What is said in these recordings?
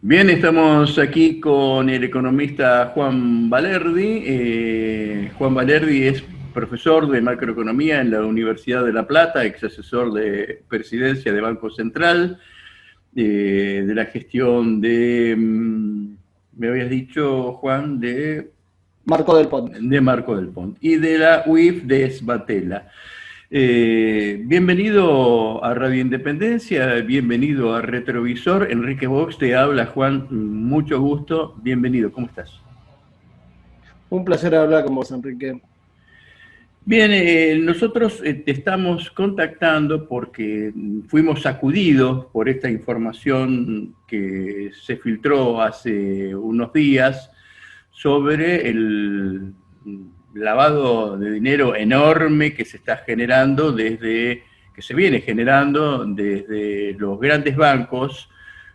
Bien, estamos aquí con el economista Juan Valerdi. Juan Valerdi es profesor de macroeconomía en la Universidad de La Plata, ex asesor de presidencia de Banco Central, de la gestión de, me habías dicho, Juan, Marco del Pont. de Marco del Pont, y de la UIF de Sbatella. Bienvenido a Radio Independencia, bienvenido a Retrovisor. Enrique Vox te habla, Juan, mucho gusto, bienvenido, ¿cómo estás? Un placer hablar con vos, Enrique. Bien, nosotros te estamos contactando porque fuimos sacudidos por esta información que se filtró hace unos días sobre el lavado de dinero enorme que se está generando que se viene generando desde los grandes bancos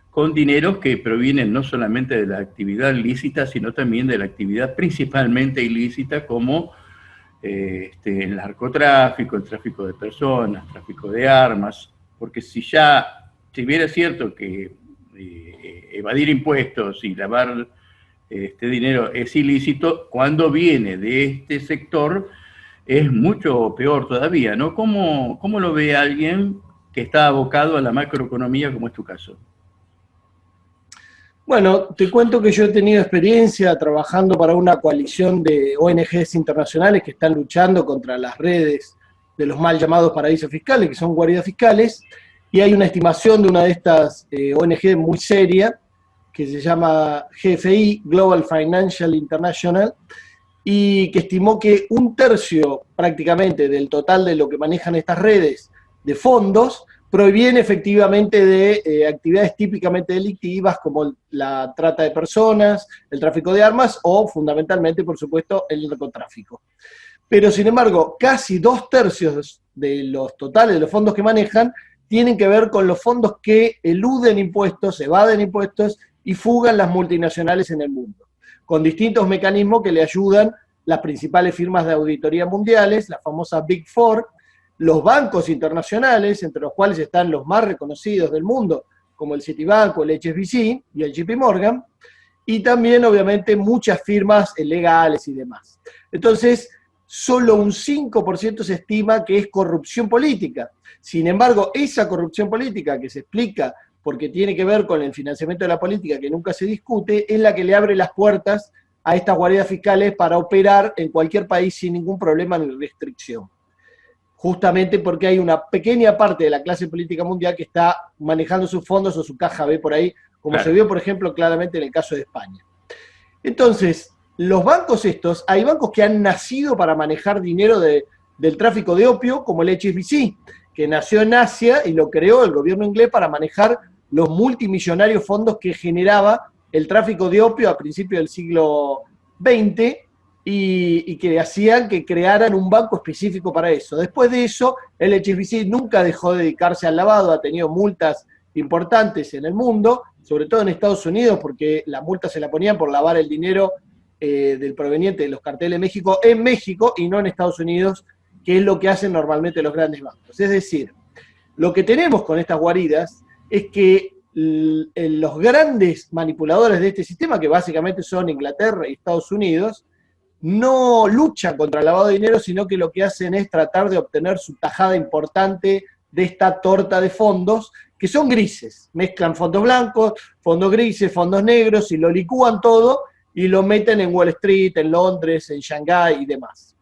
con dineros que provienen no solamente de la actividad lícita, sino también de la actividad principalmente ilícita como el narcotráfico, el tráfico de personas, tráfico de armas, porque si bien es cierto que evadir impuestos y lavar este dinero es ilícito, cuando viene de este sector es mucho peor todavía, ¿no? ¿Cómo lo ve alguien que está abocado a la macroeconomía como es tu caso? Bueno, te cuento que yo he tenido experiencia trabajando para una coalición de ONGs internacionales que están luchando contra las redes de los mal llamados paraísos fiscales, que son guaridas fiscales, y hay una estimación de una de estas ONG muy seria, que se llama GFI, Global Financial International, y que estimó que un tercio prácticamente del total de lo que manejan estas redes de fondos proviene efectivamente de actividades típicamente delictivas como la trata de personas, el tráfico de armas o fundamentalmente, por supuesto, el narcotráfico. Pero sin embargo, casi 2/3 de los totales de los fondos que manejan tienen que ver con los fondos que eluden impuestos, evaden impuestos y fugan las multinacionales en el mundo, con distintos mecanismos que le ayudan las principales firmas de auditoría mundiales, la famosa Big Four, los bancos internacionales, entre los cuales están los más reconocidos del mundo, como el Citibank, el HSBC y el JP Morgan, y también, obviamente, muchas firmas legales y demás. Entonces, solo un 5% se estima que es corrupción política. Sin embargo, esa corrupción política que se explica porque tiene que ver con el financiamiento de la política que nunca se discute, es la que le abre las puertas a estas guaridas fiscales para operar en cualquier país sin ningún problema ni restricción. Justamente porque hay una pequeña parte de la clase política mundial que está manejando sus fondos o su caja B por ahí, como Claro. se vio, por ejemplo, claramente en el caso de España. Entonces, los bancos estos, hay bancos que han nacido para manejar dinero del tráfico de opio, como el HSBC, que nació en Asia y lo creó el gobierno inglés para manejar los multimillonarios fondos que generaba el tráfico de opio a principios del siglo XX y que hacían que crearan un banco específico para eso. Después de eso, el HSBC nunca dejó de dedicarse al lavado, ha tenido multas importantes en el mundo, sobre todo en Estados Unidos, porque la multa se la ponían por lavar el dinero del proveniente de los carteles de México en México y no en Estados Unidos, que es lo que hacen normalmente los grandes bancos. Es decir, lo que tenemos con estas guaridas es que los grandes manipuladores de este sistema, que básicamente son Inglaterra y Estados Unidos, no luchan contra el lavado de dinero, sino que lo que hacen es tratar de obtener su tajada importante de esta torta de fondos, que son grises. Mezclan fondos blancos, fondos grises, fondos negros, y lo licúan todo y lo meten en Wall Street, en Londres, en Shanghái y demás.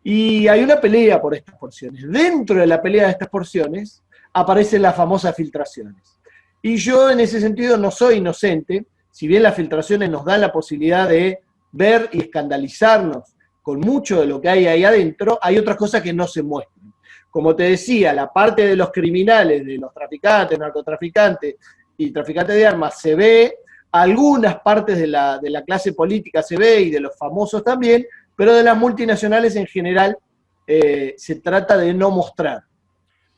Y hay una pelea por estas porciones. Dentro de la pelea de estas porciones aparecen las famosas filtraciones. Y yo en ese sentido no soy inocente, si bien las filtraciones nos dan la posibilidad de ver y escandalizarnos con mucho de lo que hay ahí adentro, hay otras cosas que no se muestran. Como te decía, la parte de los criminales, de los traficantes, narcotraficantes y traficantes de armas se ve, algunas partes de la clase política se ve y de los famosos también, pero de las multinacionales en general se trata de no mostrar.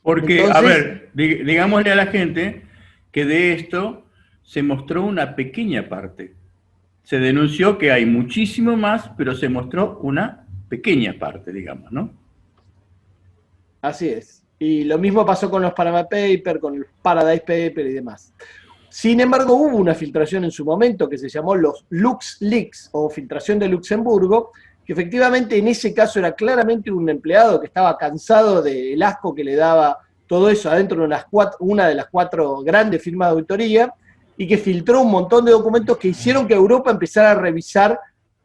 Porque, a Entonces, ver, digámosle a la gente que de esto se mostró una pequeña parte. Se denunció que hay muchísimo más, pero se mostró una pequeña parte, digamos, ¿no? así es. Y lo mismo pasó con los Panama Papers, con el Paradise Papers y demás. Sin embargo, hubo una filtración en su momento que se llamó los LuxLeaks, o filtración de Luxemburgo, que efectivamente en ese caso era claramente un empleado que estaba cansado del asco que le daba todo eso adentro de una de las 4 grandes firmas de auditoría, y que filtró un montón de documentos que hicieron que Europa empezara a revisar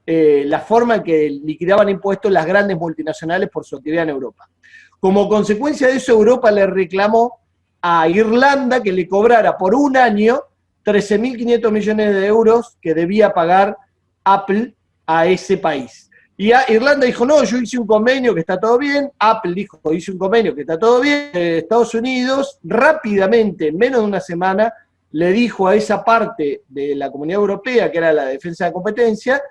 la forma en que liquidaban impuestos las grandes multinacionales por su actividad en Europa. Como consecuencia de eso, Europa le reclamó a Irlanda que le cobrara por un año 13.500 millones de euros que debía pagar Apple a ese país. Y Irlanda dijo, no, yo hice un convenio que está todo bien. Apple dijo, hice un convenio que está todo bien. Estados Unidos rápidamente, en menos de una semana, le dijo a esa parte de la Comunidad Europea, que era la defensa de competencia,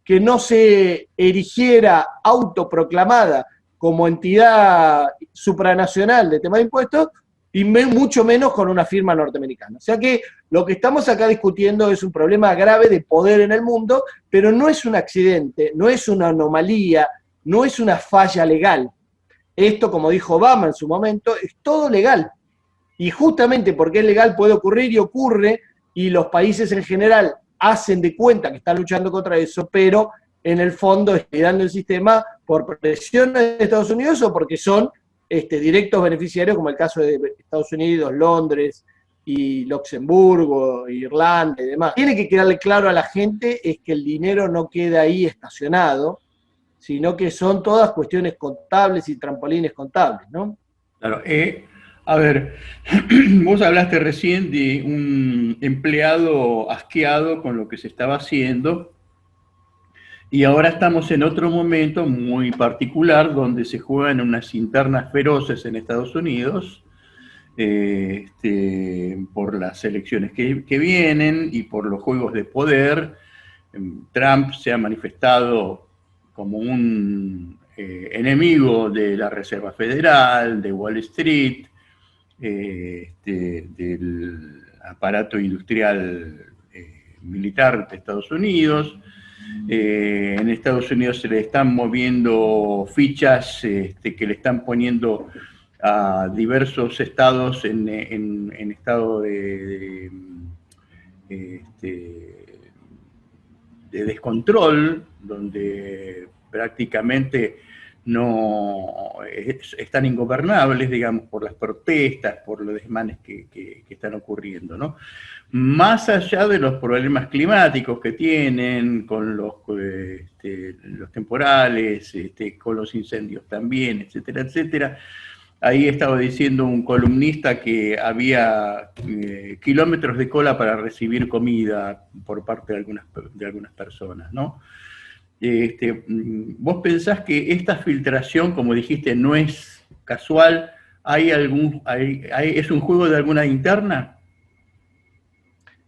que no se erigiera autoproclamada como entidad supranacional de tema de impuestos, y mucho menos con una firma norteamericana. O sea que lo que estamos acá discutiendo es un problema grave de poder en el mundo, pero no es un accidente, no es una anomalía, no es una falla legal. Esto, como dijo Obama en su momento, es todo legal. Y justamente porque es legal puede ocurrir y ocurre, y los países en general hacen de cuenta que están luchando contra eso, pero en el fondo están el sistema por presión de Estados Unidos o porque son directos beneficiarios, como el caso de Estados Unidos, Londres y Luxemburgo, Irlanda y demás. Tiene que quedarle claro a la gente es que el dinero no queda ahí estacionado, sino que son todas cuestiones contables y trampolines contables, ¿no? Claro, a ver, vos hablaste recién de un empleado asqueado con lo que se estaba haciendo, y ahora estamos en otro momento muy particular donde se juegan unas internas feroces en Estados Unidos por las elecciones que vienen y por los juegos de poder. Trump se ha manifestado como un enemigo de la Reserva Federal, de Wall Street, del aparato industrial militar de Estados Unidos. En Estados Unidos se le están moviendo fichas que le están poniendo a diversos estados en estado de descontrol, donde prácticamente no están ingobernables, digamos, por las protestas, por los desmanes que están ocurriendo, ¿no? Más allá de los problemas climáticos que tienen, con los temporales, con los incendios también, etcétera, etcétera. Ahí estaba diciendo un columnista que había kilómetros de cola para recibir comida por parte de algunas personas, ¿no? ¿Vos pensás que esta filtración, como dijiste, no es casual? ¿Es un juego de alguna interna?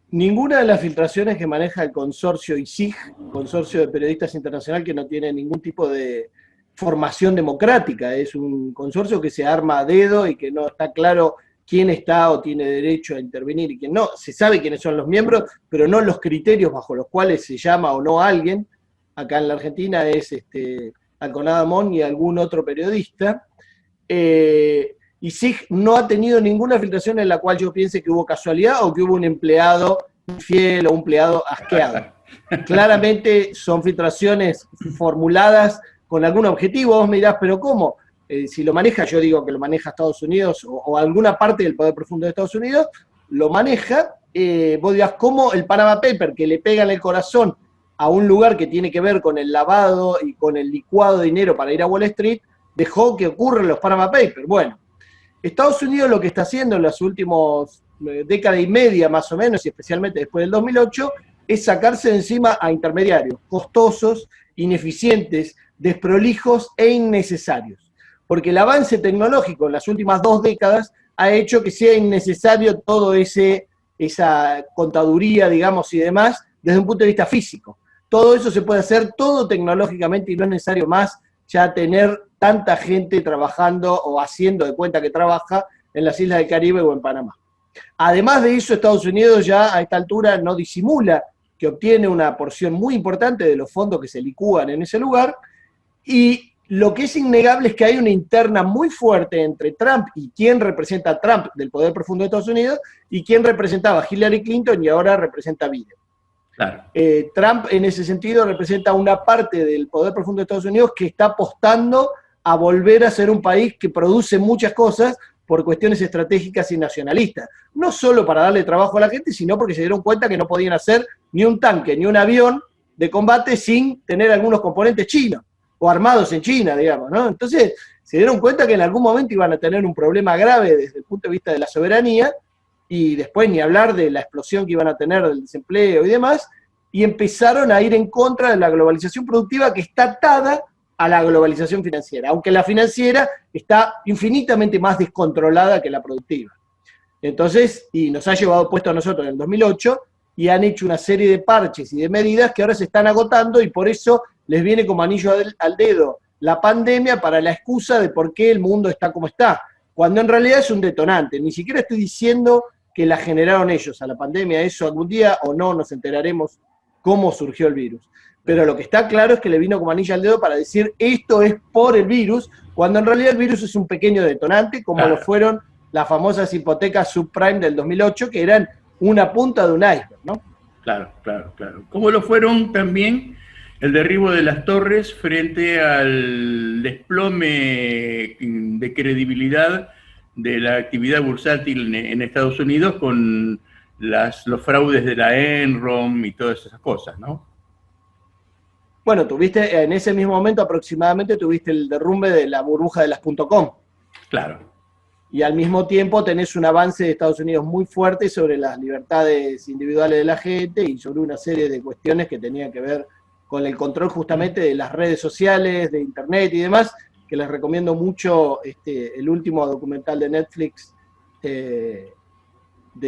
Ninguna de las filtraciones que maneja el consorcio ISIG, Consorcio de Periodistas Internacional, que no tiene ningún tipo de formación democrática, es un consorcio que se arma a dedo y que no está claro quién está o tiene derecho a intervenir y quién no. Se sabe quiénes son los miembros, pero no los criterios bajo los cuales se llama o no a alguien. Acá en la Argentina es Alconada Mon y algún otro periodista. ISIG no ha tenido ninguna filtración en la cual yo piense que hubo casualidad o que hubo un empleado infiel o un empleado asqueado. Claramente son filtraciones formuladas con algún objetivo. Vos me dirás, ¿pero cómo? Si lo maneja, yo digo que lo maneja Estados Unidos o alguna parte del poder profundo de Estados Unidos, lo maneja. Vos dirás, ¿cómo el Panama Paper, que le pega en el corazón a un lugar que tiene que ver con el lavado y con el licuado de dinero para ir a Wall Street, dejó que ocurran los Panama Papers? Bueno, Estados Unidos lo que está haciendo en las últimas décadas y media más o menos, y especialmente después del 2008, es sacarse de encima a intermediarios costosos, ineficientes, desprolijos e innecesarios. Porque el avance tecnológico en las últimas 2 décadas ha hecho que sea innecesario todo esa contaduría, digamos, y demás, desde un punto de vista físico. Todo eso se puede hacer todo tecnológicamente y no es necesario más ya tener tanta gente trabajando o haciendo de cuenta que trabaja en las islas del Caribe o en Panamá. Además de eso, Estados Unidos ya a esta altura no disimula que obtiene una porción muy importante de los fondos que se licúan en ese lugar, y lo que es innegable es que hay una interna muy fuerte entre Trump y quien representa a Trump del poder profundo de Estados Unidos y quien representaba a Hillary Clinton y ahora representa a Biden. Claro. Trump en ese sentido representa una parte del poder profundo de Estados Unidos que está apostando a volver a ser un país que produce muchas cosas por cuestiones estratégicas y nacionalistas. No solo para darle trabajo a la gente, sino porque se dieron cuenta que no podían hacer ni un tanque ni un avión de combate sin tener algunos componentes chinos, o armados en China, digamos, ¿no? Entonces se dieron cuenta que en algún momento iban a tener un problema grave desde el punto de vista de la soberanía, y después ni hablar de la explosión que iban a tener del desempleo y demás, y empezaron a ir en contra de la globalización productiva que está atada a la globalización financiera, aunque la financiera está infinitamente más descontrolada que la productiva. Entonces, y nos ha llevado puesto a nosotros en el 2008, y han hecho una serie de parches y de medidas que ahora se están agotando, y por eso les viene como anillo al dedo la pandemia para la excusa de por qué el mundo está como está, cuando en realidad es un detonante. Ni siquiera estoy diciendo que la generaron ellos a la pandemia, eso algún día o no nos enteraremos cómo surgió el virus. Pero lo que está claro es que le vino como anillo al dedo para decir esto es por el virus, cuando en realidad el virus es un pequeño detonante, como lo fueron las famosas hipotecas subprime del 2008, que eran una punta de un iceberg, ¿no? Claro. Como lo fueron también el derribo de las torres frente al desplome de credibilidad de la actividad bursátil en Estados Unidos con los fraudes de la Enron y todas esas cosas, ¿no? Bueno, tuviste, en ese mismo momento aproximadamente tuviste el derrumbe de la burbuja de las .com. Claro. Y al mismo tiempo tenés un avance de Estados Unidos muy fuerte sobre las libertades individuales de la gente y sobre una serie de cuestiones que tenían que ver con el control justamente de las redes sociales, de internet y demás, que les recomiendo mucho el último documental de Netflix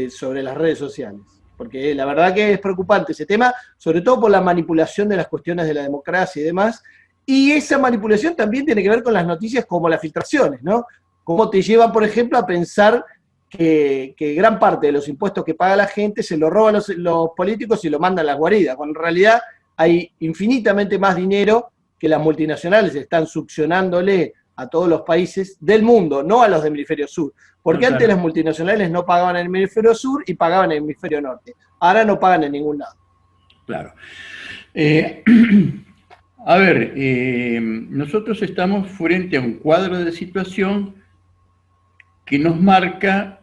sobre las redes sociales. Porque la verdad que es preocupante ese tema, sobre todo por la manipulación de las cuestiones de la democracia y demás. Y esa manipulación también tiene que ver con las noticias como las filtraciones, ¿no? Cómo te llevan, por ejemplo, a pensar que gran parte de los impuestos que paga la gente se lo roban los políticos y lo mandan a las guaridas, cuando en realidad hay infinitamente más dinero que las multinacionales están succionándole a todos los países del mundo, no a los del hemisferio sur. Porque antes las multinacionales no pagaban en el hemisferio sur y pagaban en el hemisferio norte. Ahora no pagan en ningún lado. Claro. A ver, nosotros estamos frente a un cuadro de situación que nos marca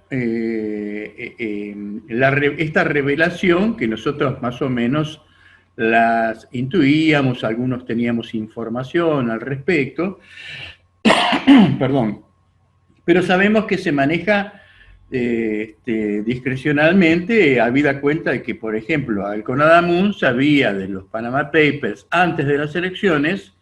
esta revelación que nosotros más o menos las intuíamos, algunos teníamos información al respecto, perdón, pero sabemos que se maneja discrecionalmente, habida cuenta de que, por ejemplo, Alconada Moon sabía de los Panama Papers antes de las elecciones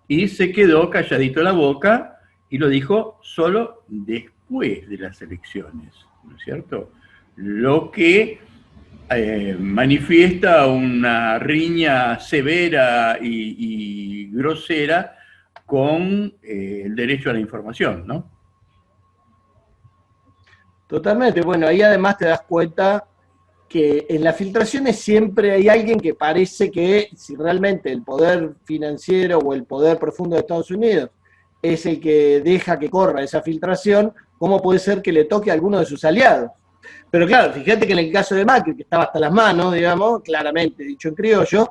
y se quedó calladito la boca y lo dijo solo después de las elecciones, ¿no es cierto? Lo que manifiesta una riña severa y grosera con el derecho a la información, ¿no? Totalmente. Bueno, ahí además te das cuenta que en las filtraciones siempre hay alguien que parece que si realmente el poder financiero o el poder profundo de Estados Unidos es el que deja que corra esa filtración, ¿cómo puede ser que le toque a alguno de sus aliados? Pero claro, fíjate que en el caso de Macri, que estaba hasta las manos, digamos, claramente dicho en criollo,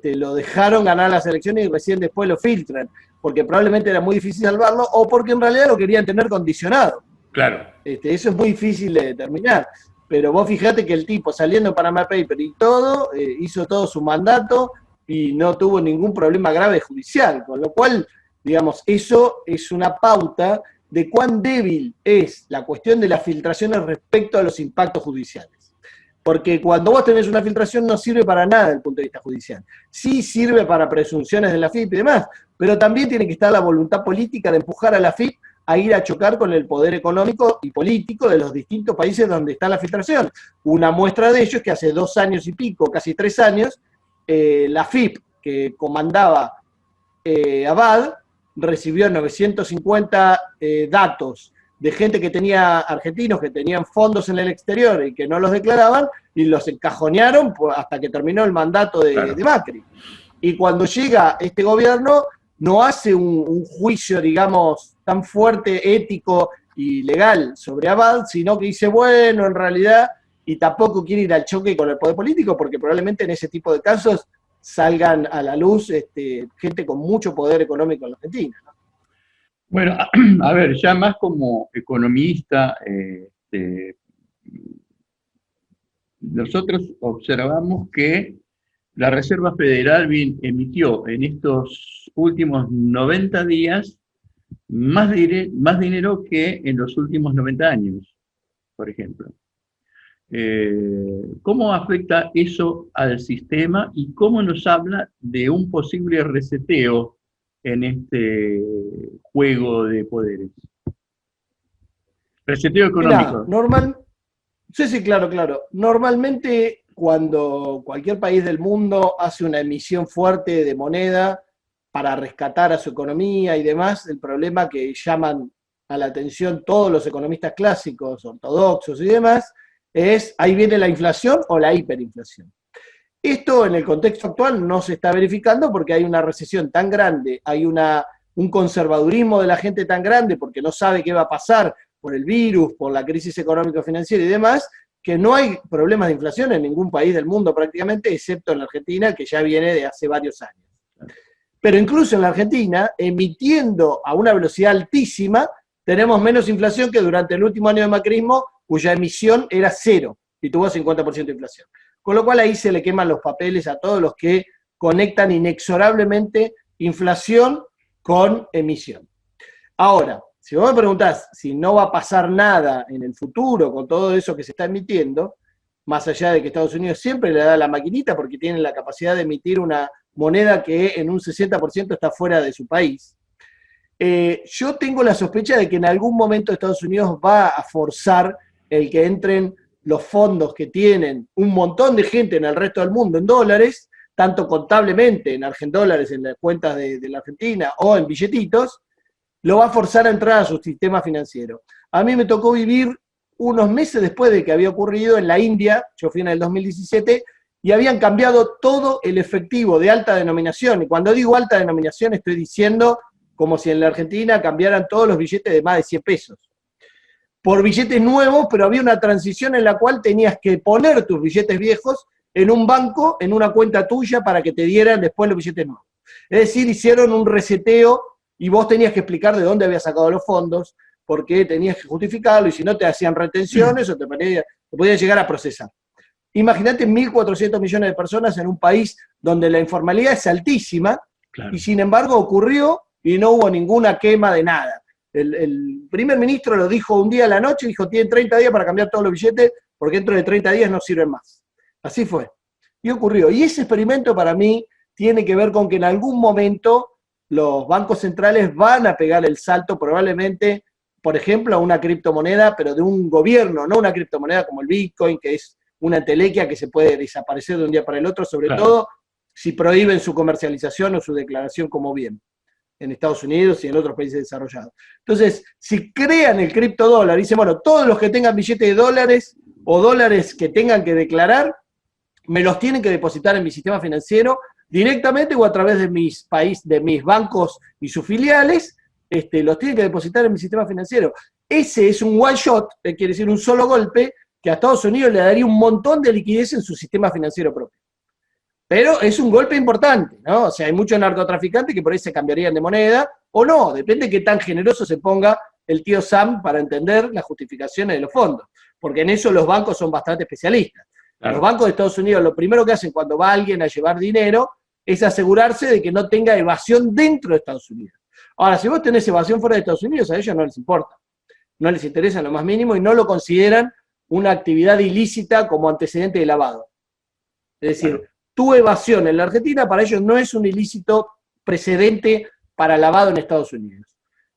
lo dejaron ganar las elecciones y recién después lo filtran, porque probablemente era muy difícil salvarlo o porque en realidad lo querían tener condicionado. Claro. Eso es muy difícil de determinar. Pero vos fijate que el tipo saliendo en Panama Paper y todo, hizo todo su mandato y no tuvo ningún problema grave judicial, con lo cual, digamos, eso es una pauta de cuán débil es la cuestión de las filtraciones respecto a los impactos judiciales. Porque cuando vos tenés una filtración no sirve para nada desde el punto de vista judicial. Sí sirve para presunciones de la FIP y demás, pero también tiene que estar la voluntad política de empujar a la FIP a ir a chocar con el poder económico y político de los distintos países donde está la filtración. Una muestra de ello es que hace 2 años y pico, casi 3 años, la FIP, que comandaba Abad, recibió 950 datos de gente que tenía, argentinos que tenían fondos en el exterior y que no los declaraban, y los encajonearon hasta que terminó el mandato de Macri. Y cuando llega este gobierno, no hace un juicio, digamos, tan fuerte, ético y legal sobre Abad, sino que dice, bueno, en realidad, y tampoco quiere ir al choque con el poder político, porque probablemente en ese tipo de casos salgan a la luz gente con mucho poder económico en la Argentina, ¿no? Bueno, a ver, ya más como economista, nosotros observamos que la Reserva Federal emitió en estos últimos 90 días más dinero que en los últimos 90 años, por ejemplo. ¿Cómo afecta eso al sistema y cómo nos habla de un posible reseteo en este juego de poderes? Reseteo Mira, económico. sí, sí, claro, claro. Normalmente cuando cualquier país del mundo hace una emisión fuerte de moneda para rescatar a su economía y demás, el problema que llaman a la atención todos los economistas clásicos, ortodoxos y demás, es ahí viene la inflación o la hiperinflación. Esto en el contexto actual no se está verificando porque hay una recesión tan grande, hay un conservadurismo de la gente tan grande porque no sabe qué va a pasar por el virus, por la crisis económico-financiera y demás, que no hay problemas de inflación en ningún país del mundo prácticamente, excepto en la Argentina, que ya viene de hace varios años. Pero incluso en la Argentina, emitiendo a una velocidad altísima, tenemos menos inflación que durante el último año de macrismo, cuya emisión era cero y tuvo 50% de inflación. Con lo cual ahí se le queman los papeles a todos los que conectan inexorablemente inflación con emisión. Ahora, si vos me preguntás si no va a pasar nada en el futuro con todo eso que se está emitiendo, más allá de que Estados Unidos siempre le da la maquinita porque tiene la capacidad de emitir una moneda que en un 60% está fuera de su país, yo tengo la sospecha de que en algún momento Estados Unidos va a forzar el que entren los fondos que tienen un montón de gente en el resto del mundo en dólares, tanto contablemente en dólares en las cuentas de la Argentina o en billetitos, lo va a forzar a entrar a su sistema financiero. A mí me tocó vivir unos meses después de que había ocurrido en la India, yo fui en el 2017, y habían cambiado todo el efectivo de alta denominación. Y cuando digo alta denominación estoy diciendo como si en la Argentina cambiaran todos los billetes de más de 100 pesos. Por billetes nuevos, pero había una transición en la cual tenías que poner tus billetes viejos en un banco, en una cuenta tuya, para que te dieran después los billetes nuevos. Es decir, hicieron un reseteo y vos tenías que explicar de dónde habías sacado los fondos, porque tenías que justificarlo, y si no te hacían retenciones o te podían llegar a procesar. Imagínate 1.400 millones de personas en un país donde la informalidad es altísima, claro. Y sin embargo ocurrió y no hubo ninguna quema de nada. El primer ministro lo dijo un día a la noche, dijo, tienen 30 días para cambiar todos los billetes, porque dentro de 30 días no sirven más. Así fue. Y ocurrió. Y ese experimento para mí tiene que ver con que en algún momento los bancos centrales van a pegar el salto, probablemente, por ejemplo, a una criptomoneda, pero de un gobierno, no una criptomoneda como el Bitcoin, que es una entelequia que se puede desaparecer de un día para el otro, sobre todo si prohíben su comercialización o su declaración como bien en Estados Unidos y en otros países desarrollados. Entonces, si crean el criptodólar, dicen, bueno, todos los que tengan billetes de dólares o dólares que tengan que declarar, me los tienen que depositar en mi sistema financiero directamente o a través de mis bancos y sus filiales, los tienen que depositar en mi sistema financiero. Ese es un one shot, quiere decir un solo golpe, que a Estados Unidos le daría un montón de liquidez en su sistema financiero propio. Pero es un golpe importante, ¿no? O sea, hay muchos narcotraficantes que por ahí se cambiarían de moneda, o no, depende de qué tan generoso se ponga el tío Sam para entender las justificaciones de los fondos, porque en eso los bancos son bastante especialistas. Claro. Los bancos de Estados Unidos lo primero que hacen cuando va alguien a llevar dinero es asegurarse de que no tenga evasión dentro de Estados Unidos. Ahora, si vos tenés evasión fuera de Estados Unidos, a ellos no les importa, no les interesa en lo más mínimo y no lo consideran una actividad ilícita como antecedente de lavado. Es decir, claro, tu evasión en la Argentina para ellos no es un ilícito precedente para lavado en Estados Unidos.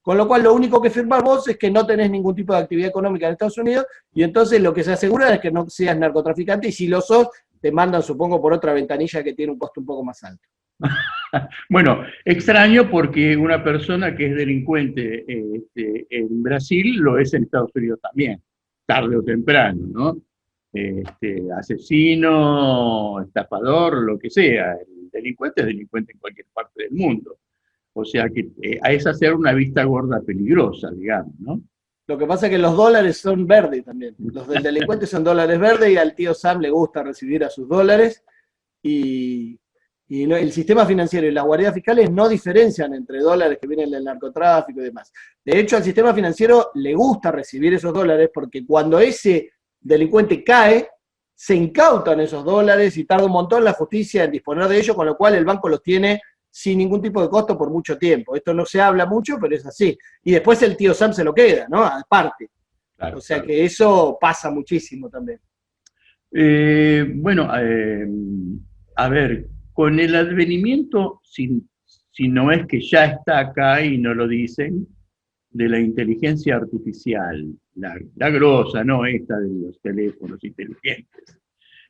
Con lo cual lo único que firmás vos es que no tenés ningún tipo de actividad económica en Estados Unidos y entonces lo que se asegura es que no seas narcotraficante y si lo sos, te mandan supongo por otra ventanilla que tiene un costo un poco más alto. Bueno, extraño porque una persona que es delincuente en Brasil lo es en Estados Unidos también, tarde o temprano, ¿no? Asesino, estafador, lo que sea. El delincuente es delincuente en cualquier parte del mundo. O sea que es hacer una vista gorda peligrosa, digamos, ¿no? Lo que pasa es que los dólares son verdes también. Los del delincuente son dólares verdes y al tío Sam le gusta recibir a sus dólares. Y el sistema financiero y las guardias fiscales no diferencian entre dólares que vienen del narcotráfico y demás. De hecho, al sistema financiero le gusta recibir esos dólares porque cuando ese delincuente cae, se incautan esos dólares y tarda un montón la justicia en disponer de ellos, con lo cual el banco los tiene sin ningún tipo de costo por mucho tiempo. Esto no se habla mucho, pero es así. Y después el tío Sam se lo queda, ¿no? Aparte. Claro, o sea claro. que eso pasa muchísimo también. Bueno, a ver, con el advenimiento, si no es que ya está acá y no lo dicen, de la inteligencia artificial, la grosa, no esta de los teléfonos inteligentes,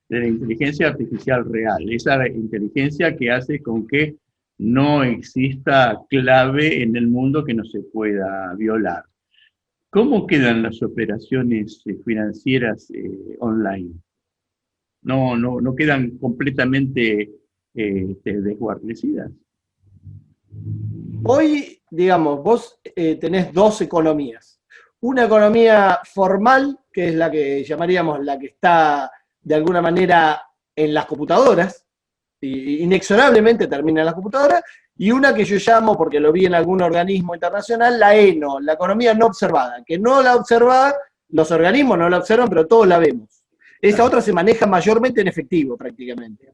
de la inteligencia artificial real, esa inteligencia que hace con que no exista clave en el mundo que no se pueda violar. ¿Cómo quedan las operaciones financieras online? No quedan completamente desguarnecidas. Hoy, digamos, vos tenés dos economías. Una economía formal, que es la que llamaríamos la que está de alguna manera en las computadoras, y inexorablemente termina en las computadoras, y una que yo llamo, porque lo vi en algún organismo internacional, la ENO, la economía no observada, que no la observa, los organismos no la observan, pero todos la vemos. Esa otra se maneja mayormente en efectivo, prácticamente.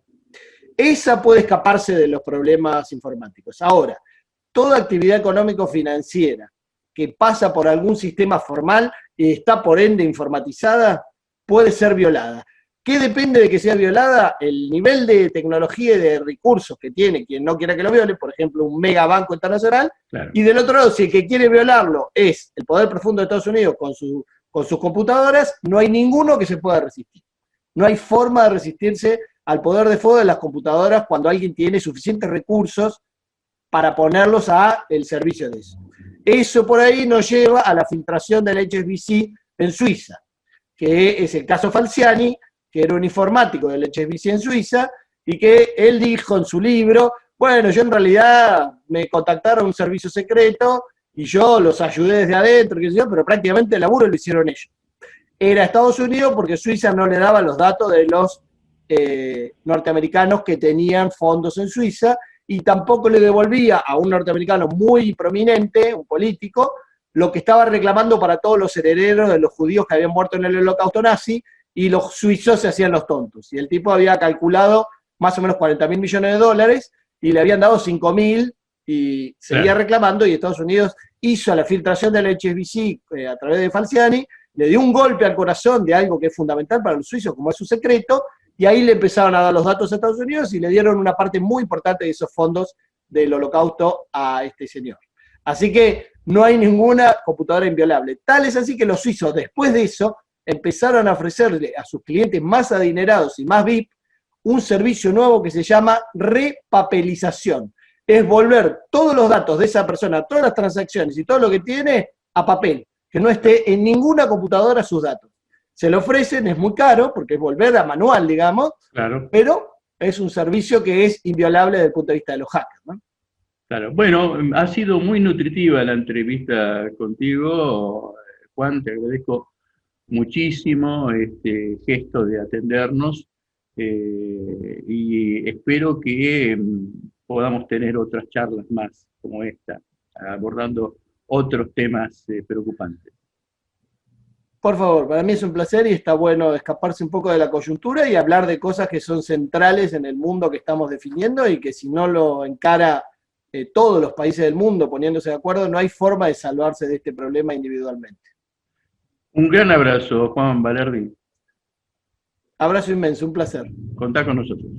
Esa puede escaparse de los problemas informáticos. Ahora, toda actividad económico-financiera que pasa por algún sistema formal y está por ende informatizada, puede ser violada. ¿Qué depende de que sea violada? El nivel de tecnología y de recursos que tiene quien no quiera que lo viole, por ejemplo, un megabanco internacional, Claro. y del otro lado, si el que quiere violarlo es el poder profundo de Estados Unidos con sus computadoras, no hay ninguno que se pueda resistir. No hay forma de resistirse al poder de fuego de las computadoras cuando alguien tiene suficientes recursos para ponerlos a el servicio de eso. Eso por ahí nos lleva a la filtración del HSBC en Suiza, que es el caso Falciani, que era un informático del HSBC en Suiza, y que él dijo en su libro, bueno, yo en realidad me contactaron un servicio secreto y yo los ayudé desde adentro, pero prácticamente el laburo lo hicieron ellos. Era Estados Unidos porque Suiza no le daba los datos de los norteamericanos que tenían fondos en Suiza, y tampoco le devolvía a un norteamericano muy prominente, un político, lo que estaba reclamando para todos los herederos de los judíos que habían muerto en el holocausto nazi, y los suizos se hacían los tontos. Y el tipo había calculado más o menos 40.000 millones de dólares, y le habían dado 5.000, y seguía reclamando, y Estados Unidos hizo la filtración del HSBC a través de Falciani, le dio un golpe al corazón de algo que es fundamental para los suizos, como es su secreto, y ahí le empezaron a dar los datos a Estados Unidos y le dieron una parte muy importante de esos fondos del holocausto a este señor. Así que no hay ninguna computadora inviolable. Tal es así que los suizos, después de eso, empezaron a ofrecerle a sus clientes más adinerados y más VIP un servicio nuevo que se llama repapelización. Es volver todos los datos de esa persona, todas las transacciones y todo lo que tiene a papel, que no esté en ninguna computadora sus datos. Se lo ofrecen, es muy caro, porque es volver a manual, digamos, Claro. pero es un servicio que es inviolable desde el punto de vista de los hackers, ¿no? Claro. Bueno, ha sido muy nutritiva la entrevista contigo, Juan, te agradezco muchísimo este gesto de atendernos y espero que podamos tener otras charlas más como esta, abordando otros temas preocupantes. Por favor, para mí es un placer y está bueno escaparse un poco de la coyuntura y hablar de cosas que son centrales en el mundo que estamos definiendo y que si no lo encara todos los países del mundo poniéndose de acuerdo, no hay forma de salvarse de este problema individualmente. Un gran abrazo, Juan Valerdi. Abrazo inmenso, un placer. Contá con nosotros.